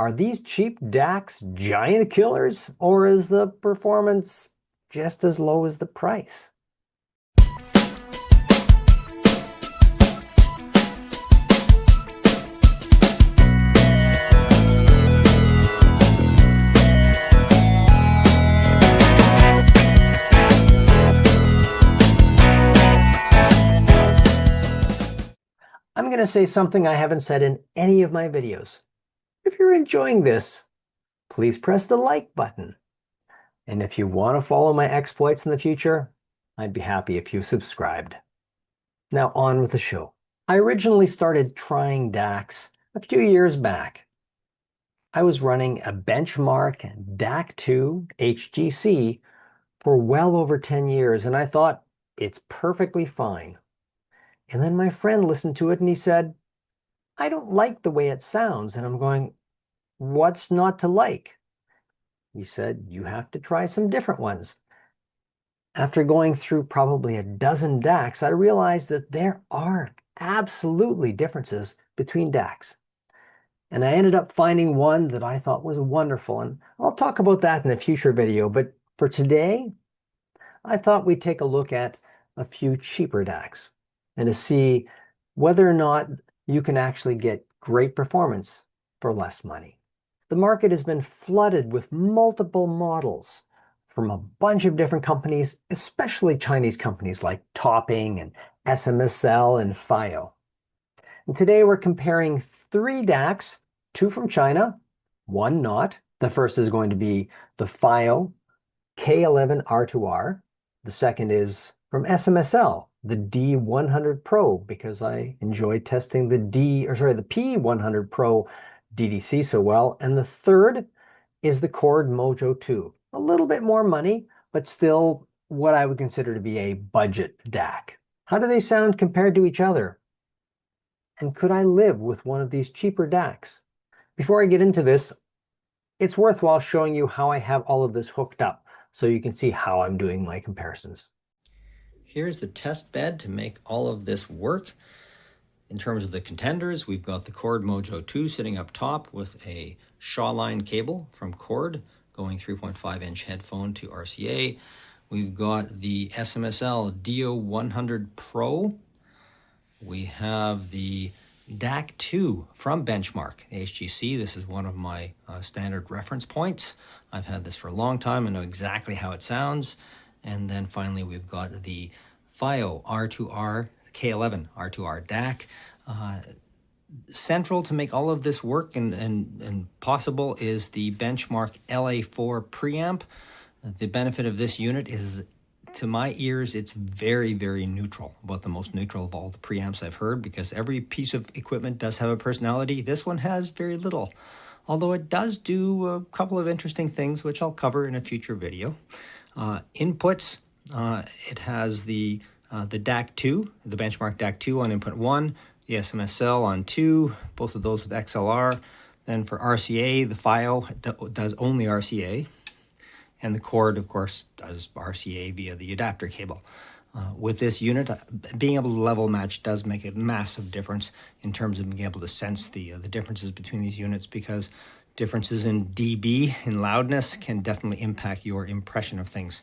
Are these cheap DACs giant killers, or is the performance just as low as the price? I'm going to say something I haven't said in any of my videos. If you're enjoying this, please press the like button. And if you want to follow my exploits in the future, I'd be happy if you subscribed. Now on with the show. I originally started trying DACs a few years back. I was running a benchmark DAC2 HGC for well over 10 years, and I thought it's perfectly fine. And then my friend listened to it and he said, I don't like the way it sounds. And I'm going, what's not to like? He said, you have to try some different ones. After going through probably a dozen DACs, I realized that there are absolutely differences between DACs. And I ended up finding one that I thought was wonderful. And I'll talk about that in a future video. But for today, I thought we'd take a look at a few cheaper DACs and to see whether or not you can actually get great performance for less money. The market has been flooded with multiple models from a bunch of different companies, especially Chinese companies like Topping and SMSL and FIIO. And today we're comparing 3 DACs, 2 from China, 1 not. The first is going to be the FIIO K11 R2R. The second is from SMSL, the D100 Pro, because I enjoy testing the P100 Pro DDC so well. And the third is the Chord Mojo 2. A little bit more money, but still what I would consider to be a budget DAC. How do they sound compared to each other? And could I live with one of these cheaper DACs? Before I get into this, it's worthwhile showing you how I have all of this hooked up so you can see how I'm doing my comparisons. Here's the test bed to make all of this work. In terms of the contenders, we've got the Chord Mojo 2 sitting up top with a Shawline cable from Chord going 3.5-inch headphone to RCA. We've got the SMSL DO100 Pro. We have the DAC2 from Benchmark HGC. This is one of my standard reference points. I've had this for a long time. I know exactly how it sounds. And then finally, we've got the FIIO R2R, K11 R2R DAC. Central to make all of this work and possible is the Benchmark LA4 preamp. The benefit of this unit is, to my ears, it's very, very neutral, about the most neutral of all the preamps I've heard, because every piece of equipment does have a personality. This one has very little, although it does do a couple of interesting things, which I'll cover in a future video. Inputs, it has the DAC2, the Benchmark DAC2 on input 1, the SMSL on 2, both of those with XLR. Then for RCA, the FIIO does only RCA, and the Chord, of course, does RCA via the adapter cable. With this unit, being able to level match does make a massive difference in terms of being able to sense the differences between these units, because differences in dB, in loudness, can definitely impact your impression of things.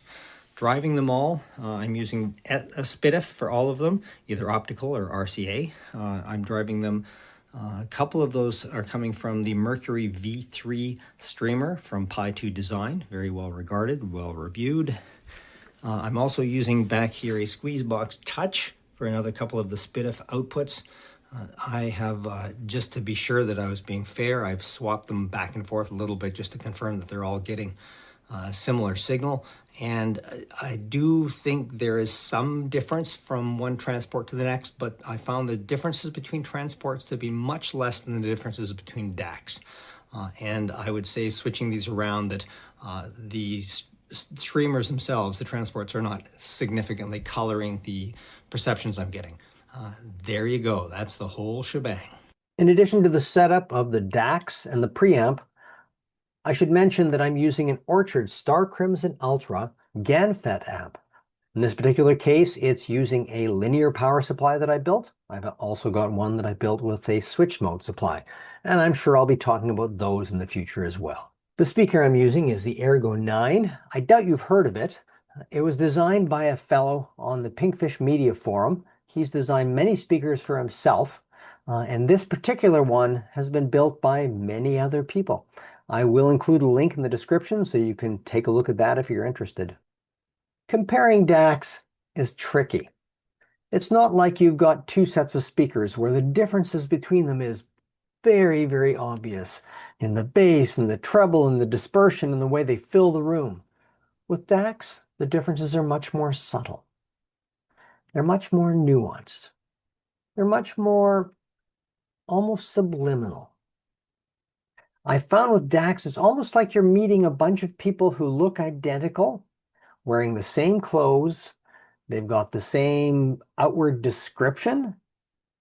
Driving them all, I'm using a SPDIF for all of them, either optical or RCA. I'm driving them. A couple of those are coming from the Mercury V3 streamer from Pi2 Design, very well regarded, well reviewed. I'm also using back here a Squeezebox Touch for another couple of the SPDIF outputs. I have, just to be sure that I was being fair, I've swapped them back and forth a little bit just to confirm that they're all getting a similar signal. And I do think there is some difference from one transport to the next, but I found the differences between transports to be much less than the differences between DACs. And I would say, switching these around, that the streamers themselves, the transports, are not significantly coloring the perceptions I'm getting. There you go. That's the whole shebang. In addition to the setup of the DACs and the preamp, I should mention that I'm using an Orchard Star Crimson Ultra GANFET amp. In this particular case, it's using a linear power supply that I built. I've also got one that I built with a switch mode supply. and I'm sure I'll be talking about those in the future as well. The speaker I'm using is the Ergo 9. I doubt you've heard of it. It was designed by a fellow on the Pinkfish Media Forum. He's designed many speakers for himself, and this particular one has been built by many other people. I will include a link in the description so you can take a look at that if you're interested. Comparing DACs is tricky. It's not like you've got two sets of speakers where the differences between them is very, very obvious in the bass and the treble and the dispersion and the way they fill the room. With DACs, the differences are much more subtle. They're much more nuanced. They're much more almost subliminal. I found with DACs, it's almost like you're meeting a bunch of people who look identical, wearing the same clothes. They've got the same outward description.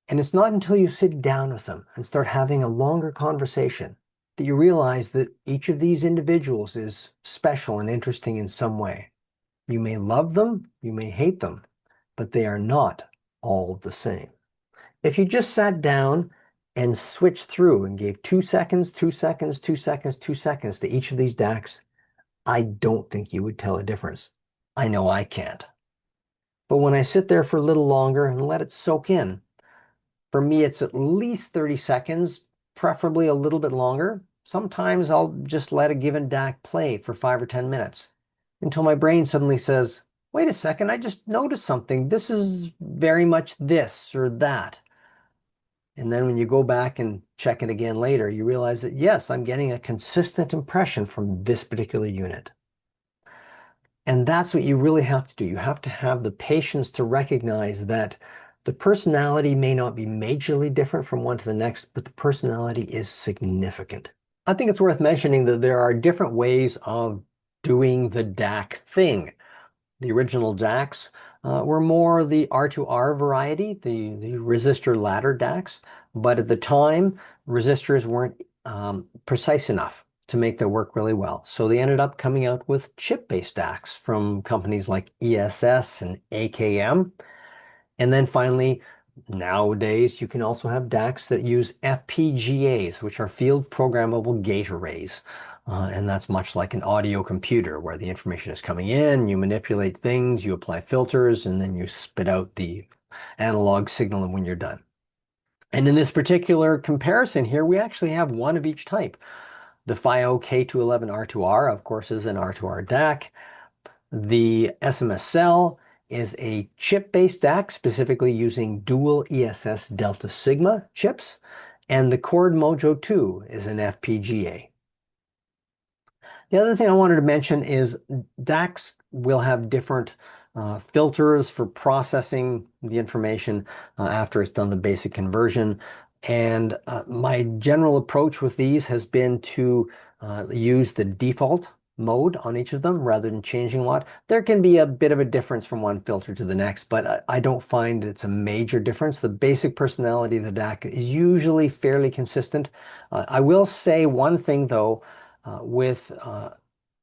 And it's not until you sit down with them and start having a longer conversation that you realize that each of these individuals is special and interesting in some way. You may love them, you may hate them, but they are not all the same. If you just sat down and switched through and gave 2 seconds, 2 seconds, 2 seconds, 2 seconds to each of these DACs, I don't think you would tell a difference. I know I can't. But when I sit there for a little longer and let it soak in, for me, it's at least 30 seconds, preferably a little bit longer. Sometimes I'll just let a given DAC play for 5 or 10 minutes until my brain suddenly says, wait a second, I just noticed something. This is very much this or that. And then when you go back and check it again later, you realize that, yes, I'm getting a consistent impression from this particular unit. And that's what you really have to do. You have to have the patience to recognize that the personality may not be majorly different from one to the next, but the personality is significant. I think it's worth mentioning that there are different ways of doing the DAC thing. The original DACs were more the R2R variety, the resistor ladder DACs, but at the time, resistors weren't precise enough to make their work really well. So they ended up coming out with chip-based DACs from companies like ESS and AKM. And then finally, nowadays, you can also have DACs that use FPGAs, which are field programmable gate arrays. And that's much like an audio computer where the information is coming in, you manipulate things, you apply filters, and then you spit out the analog signal when you're done. And in this particular comparison here, we actually have one of each type. The FIIO K11 R2R, of course, is an R2R DAC. The SMSL is a chip-based DAC, specifically using dual ESS Delta Sigma chips. And the Chord Mojo 2 is an FPGA. The other thing I wanted to mention is DACs will have different filters for processing the information after it's done the basic conversion. And my general approach with these has been to use the default mode on each of them rather than changing a lot. There can be a bit of a difference from one filter to the next, but I don't find it's a major difference. The basic personality of the DAC is usually fairly consistent. I will say one thing though, with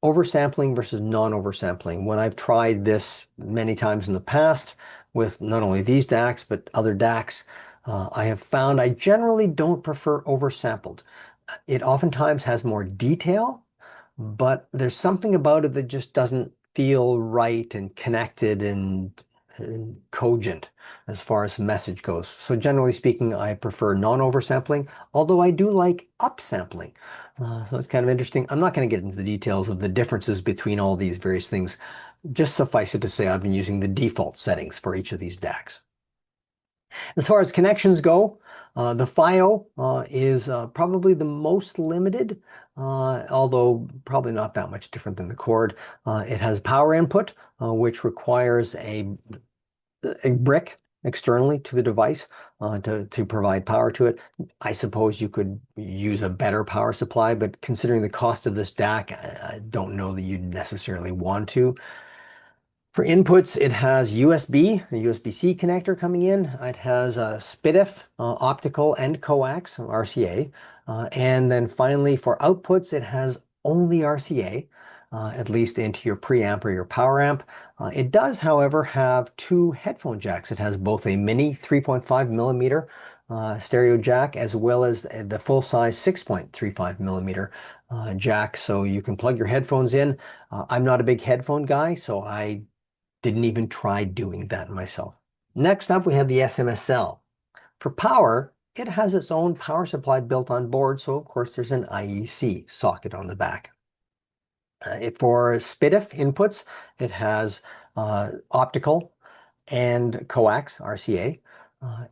oversampling versus non-oversampling. When I've tried this many times in the past with not only these DACs, but other DACs, I have found I generally don't prefer oversampled. It oftentimes has more detail, but there's something about it that just doesn't feel right and connected and cogent as far as the message goes. So generally speaking, I prefer non-oversampling, although I do like upsampling. So it's kind of interesting. I'm not going to get into the details of the differences between all these various things. Just suffice it to say I've been using the default settings for each of these DACs. As far as connections go, the FIIO is probably the most limited, although probably not that much different than the Chord. It has power input, which requires a brick externally to the device to provide power to it. I suppose you could use a better power supply, but considering the cost of this DAC, I don't know that you'd necessarily want to. For inputs, it has USB, a USB-C connector coming in. It has a SPDIF, optical and coax, RCA. And then finally, for outputs, it has only RCA, at least into your preamp or your power amp. It does, however, have two headphone jacks. It has both a mini 3.5 millimeter stereo jack, as well as the full-size 6.35 millimeter jack, so you can plug your headphones in. I'm not a big headphone guy, so I didn't even try doing that myself. Next up, we have the SMSL. For power, it has its own power supply built on board, so of course there's an IEC socket on the back. For SPDIF inputs, it has optical and coax, RCA.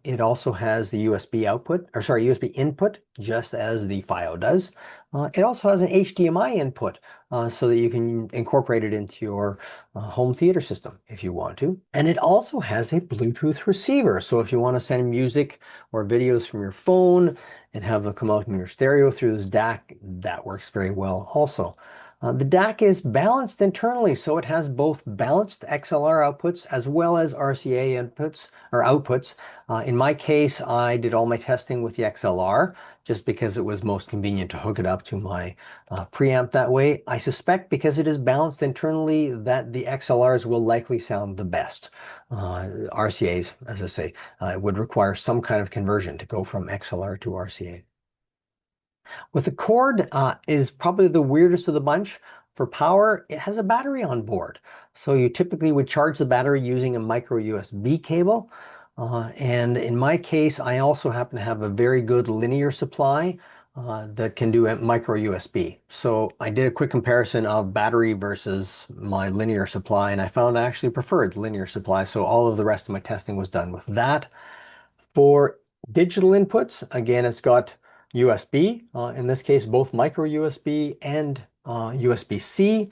It also has the USB output, or sorry, USB input, just as the FIIO does. It also has an HDMI input, so that you can incorporate it into your home theater system if you want to. And it also has a Bluetooth receiver. So if you want to send music or videos from your phone and have them come out from your stereo through this DAC, that works very well also. The DAC is balanced internally, so it has both balanced XLR outputs as well as RCA inputs or outputs. In my case, I did all my testing with the XLR just because it was most convenient to hook it up to my preamp that way. I suspect because it is balanced internally that the XLRs will likely sound the best. RCAs, as I say, would require some kind of conversion to go from XLR to RCA. With the Chord is probably the weirdest of the bunch. For power, it has a battery on board. So you typically would charge the battery using a micro USB cable. And in my case, I also happen to have a very good linear supply that can do a micro USB. So I did a quick comparison of battery versus my linear supply, and I found I actually preferred linear supply. So all of the rest of my testing was done with that. For digital inputs, again, it's got USB, in this case, both micro USB and USB-C,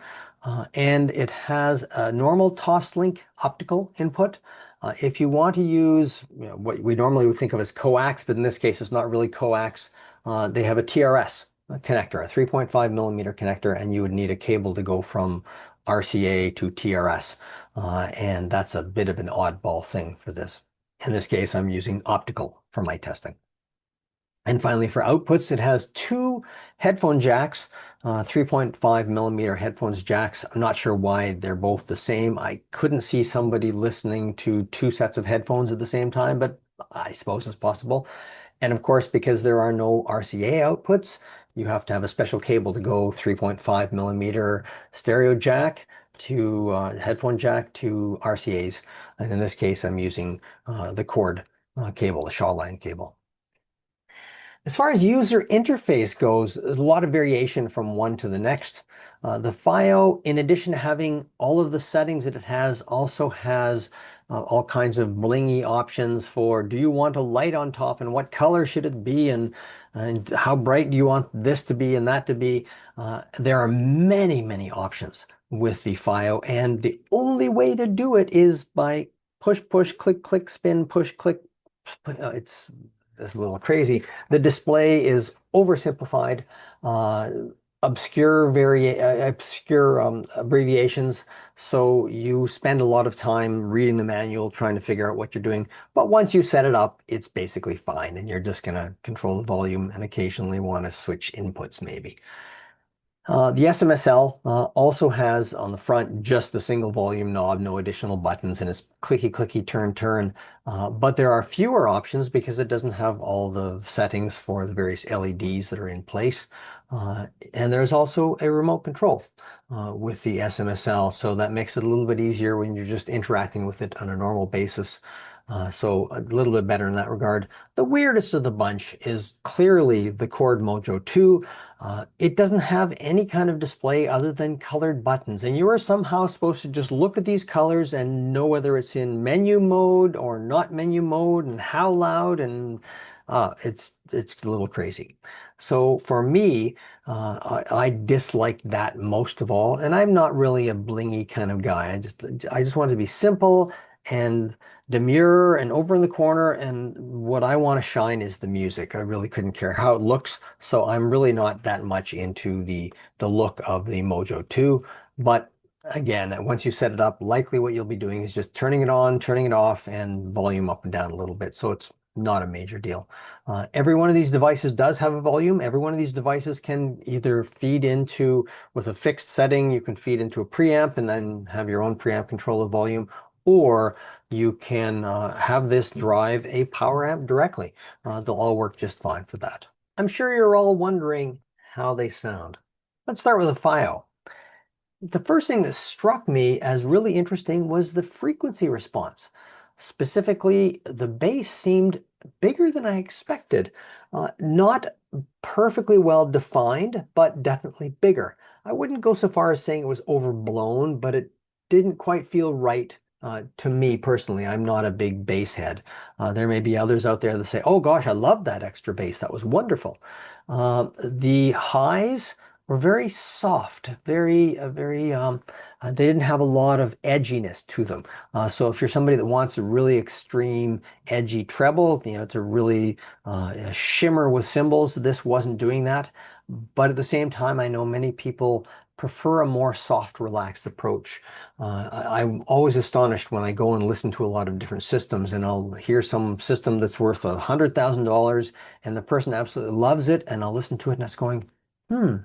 and it has a normal Toslink optical input. If you want to use what we normally would think of as coax, but in this case, it's not really coax, they have a TRS connector, a 3.5 millimeter connector, and you would need a cable to go from RCA to TRS, and that's a bit of an oddball thing for this. In this case, I'm using optical for my testing. And finally, for outputs, it has two headphone jacks, 3.5 millimeter headphones jacks. I'm not sure why they're both the same. I couldn't see somebody listening to two sets of headphones at the same time, but I suppose it's possible. And of course, because there are no RCA outputs, you have to have a special cable to go 3.5 millimeter stereo jack to headphone jack to RCAs. And in this case, I'm using the Chord cable, the Shawline cable. As far as user interface goes, there's a lot of variation from one to the next. The FIIO, in addition to having all of the settings that it has, also has all kinds of blingy options for, do you want a light on top and what color should it be, and how bright do you want this to be and that to be. There are many, many options with the FIIO, and the only way to do it is by push, push, click, click, spin, push, click. It's a little crazy. The display is oversimplified, obscure abbreviations, so you spend a lot of time reading the manual trying to figure out what you're doing. But once you set it up, it's basically fine, and you're just going to control the volume and occasionally want to switch inputs maybe. The SMSL also has on the front just the single volume knob, no additional buttons, and it's clicky, clicky, turn, turn. But there are fewer options because it doesn't have all the settings for the various LEDs that are in place. And there's also a remote control with the SMSL, so that makes it a little bit easier when you're just interacting with it on a normal basis. So a little bit better in that regard. The weirdest of the bunch is clearly the Chord Mojo 2. It doesn't have any kind of display other than colored buttons, and you are somehow supposed to just look at these colors and know whether it's in menu mode or not menu mode and how loud, and it's a little crazy. So for me, I dislike that most of all, and I'm not really a blingy kind of guy. I just want it to be simple and demure and over in the corner, and what I want to shine is the music. I really couldn't care how it looks, so I'm really not that much into the look of the Mojo 2. But again, once you set it up, likely what you'll be doing is just turning it on, turning it off, and volume up and down a little bit, so it's not a major deal. Every one of these devices does have a volume. Every one of these devices can either feed into, with a fixed setting, you can feed into a preamp and then have your own preamp control the volume, or you can have this drive a power amp directly. They'll all work just fine for that. I'm sure you're all wondering how they sound. Let's start with a FIIO. The first thing that struck me as really interesting was the frequency response. Specifically, the bass seemed bigger than I expected. Not perfectly well defined, but definitely bigger. I wouldn't go so far as saying it was overblown, but it didn't quite feel right to me personally. I'm not a big bass head. There may be others out there that say, oh gosh, I love that extra bass. That was wonderful. The highs were very soft, they didn't have a lot of edginess to them. So if you're somebody that wants a really extreme edgy treble, to really shimmer with cymbals, this wasn't doing that. But at the same time, I know many people prefer a more soft, relaxed approach. I'm always astonished when I go and listen to a lot of different systems, and I'll hear some system that's worth $100,000, and the person absolutely loves it, and I'll listen to it, and it's going,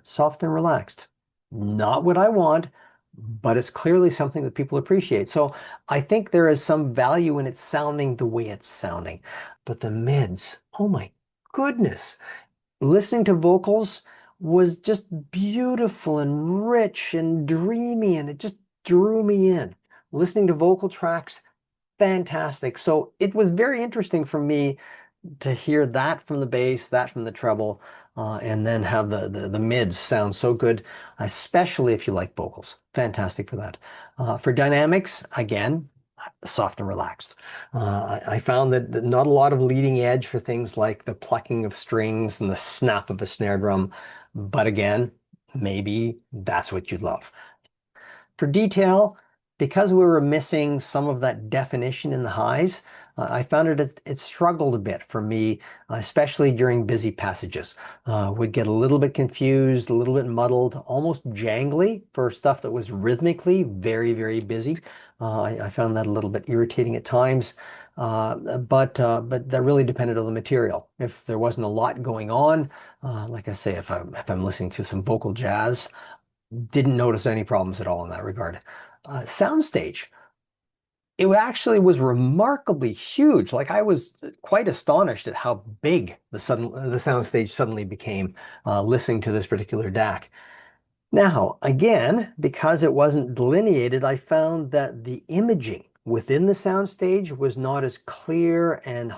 soft and relaxed. Not what I want, but it's clearly something that people appreciate. So I think there is some value in it sounding the way it's sounding. But the mids, oh my goodness. Listening to vocals was just beautiful and rich and dreamy, and it just drew me in. Listening to vocal tracks, fantastic. So it was very interesting for me to hear that from the bass, that from the treble, and then have the mids sound so good, especially if you like vocals. Fantastic for that. For dynamics, again, soft and relaxed. I found that not a lot of leading edge for things like the plucking of strings and the snap of a snare drum, but again, maybe that's what you'd love. For detail, because we were missing some of that definition in the highs, I found it struggled a bit for me, especially during busy passages. Would get a little bit confused, a little bit muddled, almost jangly for stuff that was rhythmically very, very busy. I found that a little bit irritating at times, but that really depended on the material. If there wasn't a lot going on, like I say, if I'm listening to some vocal jazz, didn't notice any problems at all in that regard. Soundstage, it actually was remarkably huge. Like I was quite astonished at how big the soundstage suddenly became listening to this particular DAC. Now, again, because it wasn't delineated, I found that the imaging within the soundstage was not as clear and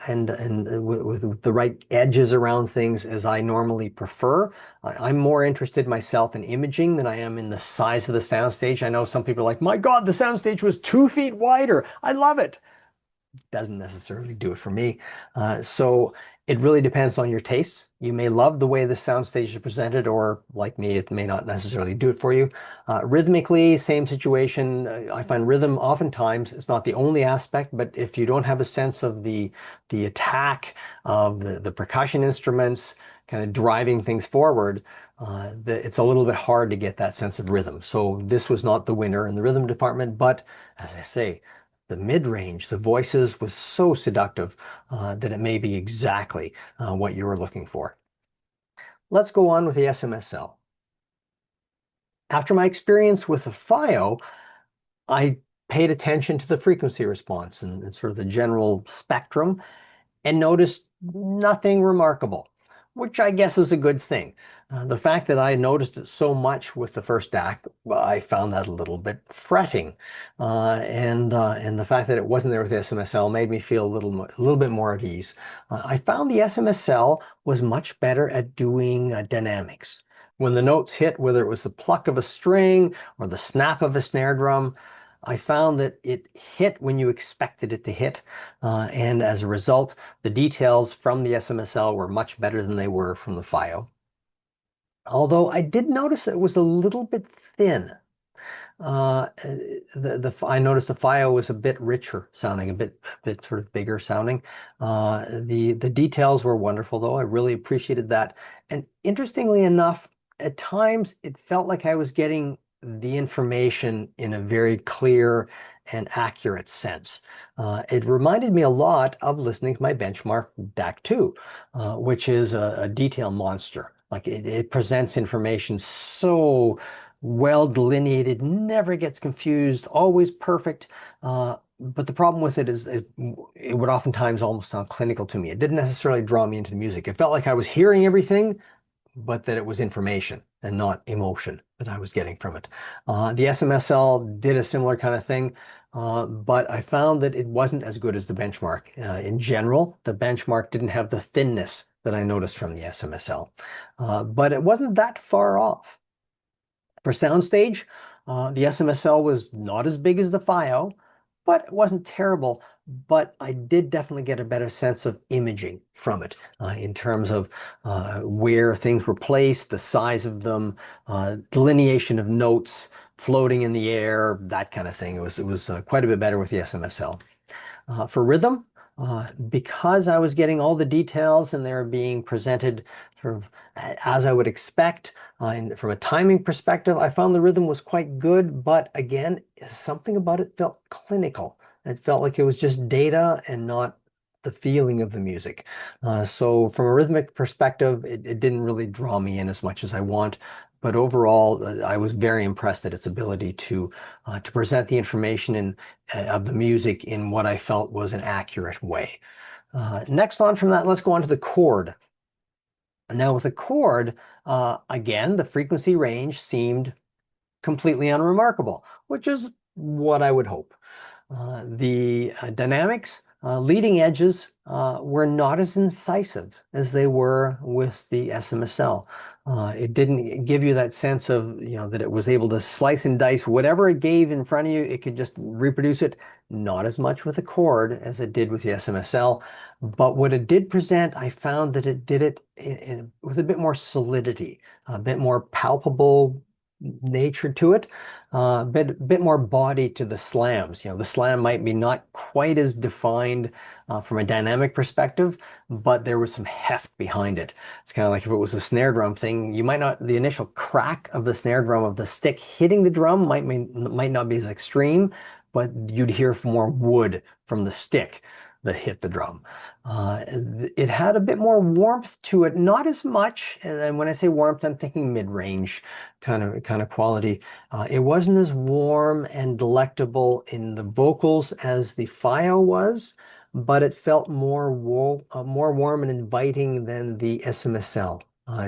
with the right edges around things as I normally prefer. I'm more interested myself in imaging than I am in the size of the soundstage. I know some people are like, my God, the soundstage was 2 feet wider. I love it. Doesn't necessarily do it for me. So it really depends on your tastes. You may love the way the soundstage is presented, or like me, it may not necessarily do it for you. Rhythmically, same situation. I find rhythm oftentimes it's not the only aspect, but if you don't have a sense of the attack of the percussion instruments kind of driving things forward, it's a little bit hard to get that sense of rhythm. So this was not the winner in the rhythm department, but as I say, the mid-range, the voices was so seductive that it may be exactly what you were looking for. Let's go on with the SMSL. After my experience with the FIIO, I paid attention to the frequency response and sort of the general spectrum and noticed nothing remarkable, which I guess is a good thing. The fact that I noticed it so much with the first DAC, well, I found that a little bit fretting. And the fact that it wasn't there with the SMSL made me feel a little bit more at ease. I found the SMSL was much better at doing dynamics. When the notes hit, whether it was the pluck of a string or the snap of a snare drum, I found that it hit when you expected it to hit. And as a result, the details from the SMSL were much better than they were from the FIIO. Although I did notice it was a little bit thin. I noticed the FIIO was a bit richer sounding, a bit sort of bigger sounding. The details were wonderful though. I really appreciated that. And interestingly enough, at times it felt like I was getting the information in a very clear and accurate sense. It reminded me a lot of listening to my benchmark DAC2, which is a detail monster. Like it presents information so well delineated, never gets confused, always perfect. But the problem with it is it would oftentimes almost sound clinical to me. It didn't necessarily draw me into the music. It felt like I was hearing everything, but that it was information and not emotion that I was getting from it. The SMSL did a similar kind of thing, but I found that it wasn't as good as the benchmark. In general, the benchmark didn't have the thinness that I noticed from the SMSL, but it wasn't that far off. For soundstage, the SMSL was not as big as the FIIO, but it wasn't terrible. But I did definitely get a better sense of imaging from it in terms of where things were placed, the size of them, delineation of notes floating in the air, that kind of thing. It was quite a bit better with the SMSL. For rhythm, because I was getting all the details and they're being presented sort of as I would expect, and from a timing perspective, I found the rhythm was quite good, but again, something about it felt clinical. It felt like it was just data and not the feeling of the music. So from a rhythmic perspective, it didn't really draw me in as much as I want. But overall, I was very impressed at its ability to present the information of the music in what I felt was an accurate way. Next on from that, let's go on to the chord. Now with the chord, again, the frequency range seemed completely unremarkable, which is what I would hope. The dynamics, leading edges were not as incisive as they were with the SMSL. It didn't give you that sense of, that it was able to slice and dice whatever it gave in front of you, it could just reproduce it. Not as much with the chord as it did with the SMSL. But what it did present, I found that it did it with a bit more solidity, a bit more palpable nature to it, a bit more body to the slams. The slam might be not quite as defined from a dynamic perspective, but there was some heft behind it. It's kind of like if it was a snare drum thing, you might not, the initial crack of the snare drum of the stick hitting the drum might not be as extreme, but you'd hear more wood from the stick that hit the drum. It had a bit more warmth to it, not as much. And when I say warmth, I'm thinking mid-range kind of quality. It wasn't as warm and delectable in the vocals as the FIIO was, but it felt more warm and inviting than the SMSL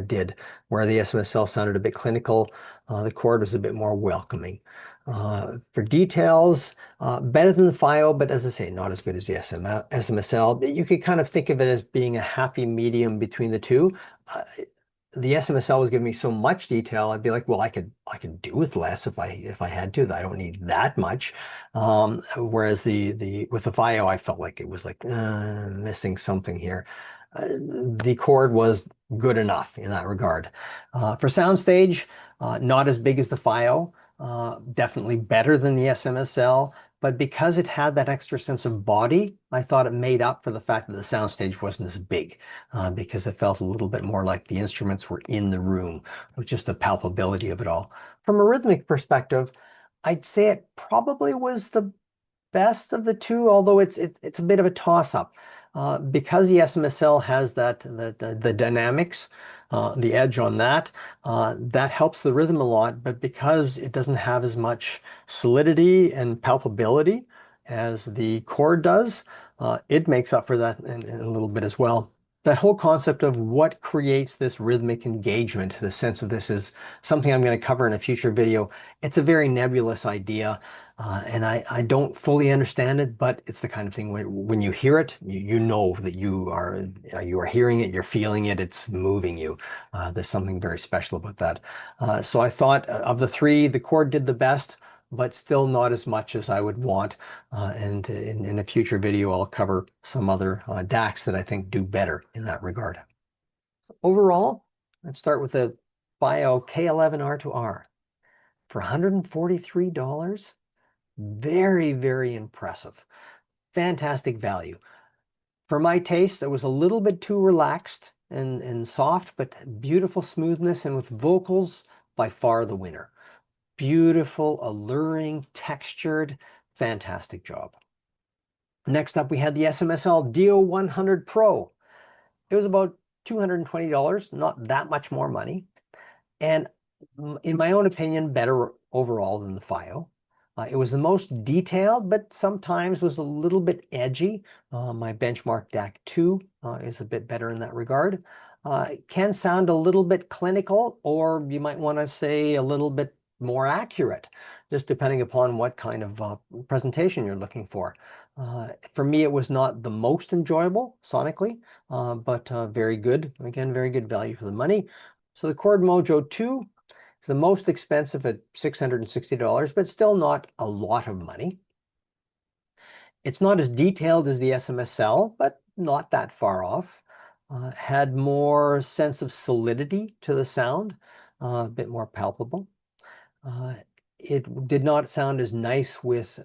did, where the SMSL sounded a bit clinical. The chord was a bit more welcoming. For details, better than the FIIO, but as I say, not as good as the SMSL. You could kind of think of it as being a happy medium between the two. The SMSL was giving me so much detail, I'd be like, well, I could do with less if I had to. I don't need that much. Whereas the with the FIIO, I felt like it was like missing something here. The chord was good enough in that regard. For soundstage, not as big as the FIIO, definitely better than the SMSL. But because it had that extra sense of body, I thought it made up for the fact that the soundstage wasn't as big, because it felt a little bit more like the instruments were in the room, with just the palpability of it all. From a rhythmic perspective, I'd say it probably was the best of the two, although it's a bit of a toss-up. Because the SMSL has the dynamics, the edge on that, that helps the rhythm a lot. But because it doesn't have as much solidity and palpability as the chord does, it makes up for that in a little bit as well. That whole concept of what creates this rhythmic engagement, the sense of this is something I'm going to cover in a future video. It's a very nebulous idea. And I don't fully understand it, but it's the kind of thing when you hear it, you know that you are hearing it, you're feeling it, it's moving you. There's something very special about that. So I thought of the three, the chord did the best, but still not as much as I would want. And in a future video, I'll cover some other DACs that I think do better in that regard. Overall, let's start with the FIIO K11 R2R for $143. Very, very impressive. Fantastic value. For my taste, it was a little bit too relaxed and soft, but beautiful smoothness, and with vocals, by far the winner. Beautiful, alluring, textured, fantastic job. Next up, we had the SMSL DO100 Pro. It was about $220, not that much more money. And in my own opinion, better overall than the FIIO. It was the most detailed, but sometimes was a little bit edgy. My benchmark DAC 2 is a bit better in that regard. It can sound a little bit clinical, or you might want to say a little bit more accurate, just depending upon what kind of presentation you're looking for. For me, it was not the most enjoyable sonically, but very good. Again, very good value for the money. So the Chord Mojo 2 is the most expensive at $660, but still not a lot of money. It's not as detailed as the SMSL, but not that far off. Had more sense of solidity to the sound, a bit more palpable. It did not sound as nice with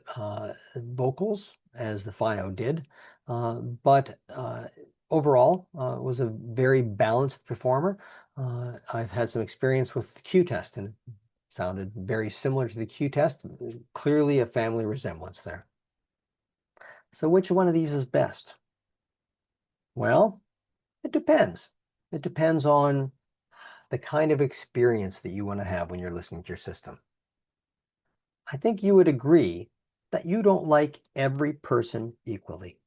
vocals as the FIIO did, but overall was a very balanced performer. I've had some experience with the Q test, and it sounded very similar to the Q test. Clearly a family resemblance there. So which one of these is best? Well, it depends. It depends on the kind of experience that you want to have when you're listening to your system. I think you would agree that you don't like every person equally.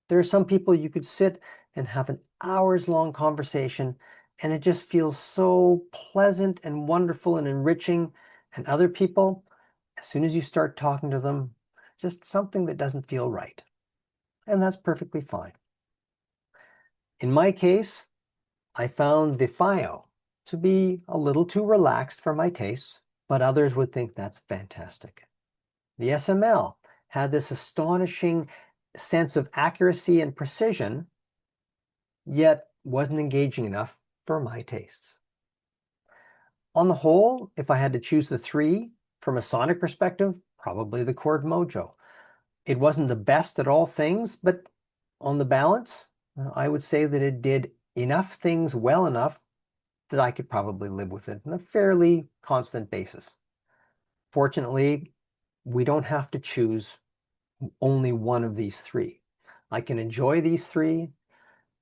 There are some people you could sit and have an hours-long conversation, and it just feels so pleasant and wonderful and enriching. And other people, as soon as you start talking to them, just something that doesn't feel right. And that's perfectly fine. In my case, I found the FIIO to be a little too relaxed for my tastes, but others would think that's fantastic. The SML had this astonishing sense of accuracy and precision, yet wasn't engaging enough for my tastes. On the whole, if I had to choose the three from a sonic perspective, probably the Chord Mojo. It wasn't the best at all things, but on the balance, I would say that it did enough things well enough that I could probably live with it on a fairly constant basis. Fortunately, we don't have to choose only one of these three. I can enjoy these three,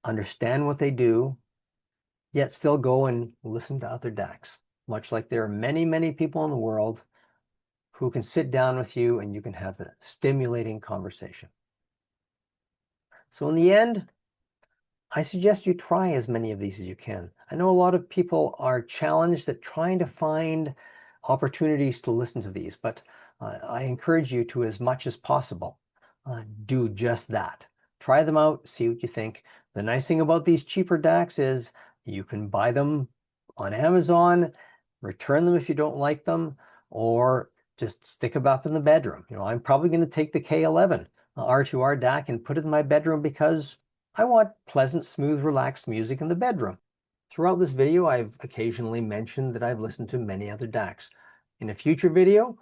understand what they do, yet still go and listen to other DACs. Much like there are many, many people in the world who can sit down with you and you can have a stimulating conversation. So in the end, I suggest you try as many of these as you can. I know a lot of people are challenged at trying to find opportunities to listen to these, but I encourage you to, as much as possible, do just that. Try them out, see what you think. The nice thing about these cheaper DACs is you can buy them on Amazon, return them if you don't like them, or just stick them up in the bedroom. You know, I'm probably going to take the K11 R2R DAC and put it in my bedroom because I want pleasant, smooth, relaxed music in the bedroom. Throughout this video, I've occasionally mentioned that I've listened to many other DACs. In a future video,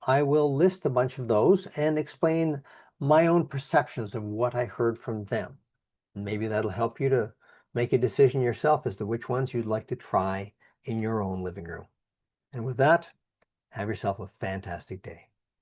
I will list a bunch of those and explain my own perceptions of what I heard from them. Maybe that'll help you to make a decision yourself as to which ones you'd like to try in your own living room. And with that, have yourself a fantastic day.